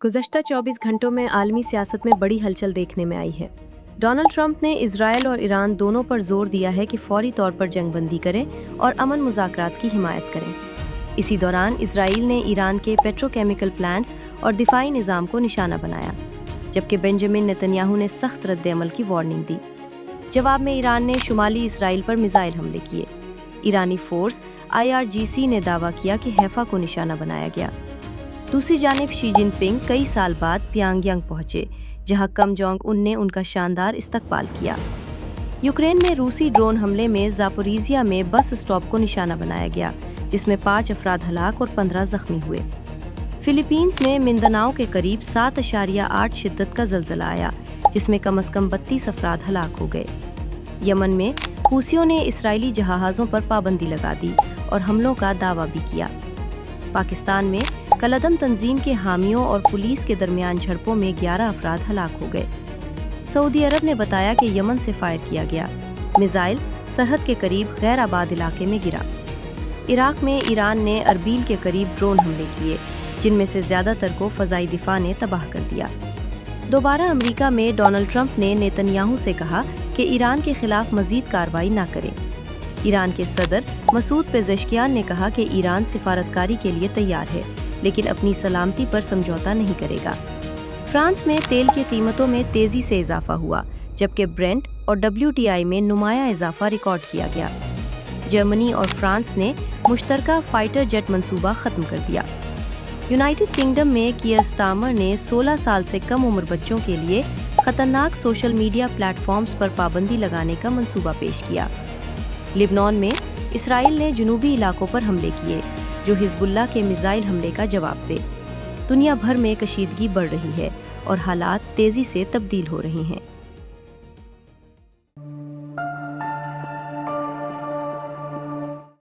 गुज़श्ता 24 घंटों में आलमी सियासत में बड़ी हलचल देखने में आई है। डोनाल्ड ट्रंप ने इजरायल और ईरान दोनों पर जोर दिया है कि फौरी तौर पर जंगबंदी करें और अमन मुज़ाकरात की हिमायत करें। इसी दौरान इजराइल ने ईरान के पेट्रोकेमिकल प्लांट्स और दिफाई निज़ाम को निशाना बनाया, जबकि बेंजामिन नेतन्याहू ने सख्त रद्द-ए-अमल की वार्निंग दी। जवाब में ईरान ने शुमाली इसराइल पर मिसाइल हमले किए। ईरानी फोर्स IRGC ने दावा किया कि हैफा को निशाना बनाया गया। दूसरी जानिब शी जिनपिंग कई साल बाद प्यांगयांग पहुंचे, जहां किम जोंग उन ने उनका शानदार इस्तकबाल किया। यूक्रेन में रूसी ड्रोन हमले में ज़ापोरिज़िया में बस स्टॉप को निशाना बनाया गया, जिसमें 5 अफराद हलाक और 15 जख्मी हुए। फिलीपींस में मिंदानाओ के करीब 7.8 शिद्दत का ज़लज़ला आया, जिसमें कम से कम 32 अफराद हलाक हो गए। यमन में हूसियों ने इसराइली जहाज़ों पर पाबंदी लगा दी और हमलों का दावा भी किया। पाकिस्तान में कलअदम तंजीम के हामियों और पुलिस के दरमियान झड़पों में 11 अफराद हलाक हो गए। सऊदी अरब ने बताया कि यमन से फायर किया गया मिसाइल सरहद के करीब गैर आबाद इलाके में गिरा। इराक में ईरान ने अरबील के करीब ड्रोन हमले किए, जिनमें से ज़्यादातर को फ़ज़ाई दिफा ने तबाह कर दिया। दोबारा अमेरिका में डोनाल्ड ट्रंप ने नेतन्याहू से कहा कि ईरान के खिलाफ मज़ीद कार्रवाई न करें। ईरान के सदर मसूद पेज़ेश्कियान ने कहा कि ईरान सिफारतकारी के लिए तैयार है, लेकिन अपनी सलामती पर समझौता नहीं करेगा। फ्रांस में तेल की कीमतों में तेज़ी से इजाफा हुआ, जबकि ब्रेंट और WTI में नुमाया इजाफा रिकॉर्ड किया गया। जर्मनी और फ्रांस ने मुश्तरका फाइटर जेट मंसूबा ख़त्म कर दिया। यूनाइटेड किंगडम में कियर स्टारमर ने 16 साल से कम उम्र बच्चों के लिए ख़तरनाक सोशल मीडिया प्लेटफॉर्म्स पर पाबंदी लगाने का मंसूबा पेश किया। लिबनान में इसराइल ने जनूबी इलाकों पर हमले किए, जो हिजबुल्लाह के मिसाइल हमले का जवाब दे। दुनिया भर में कशीदगी बढ़ रही है और हालात तेज़ी से तब्दील हो रहे हैं।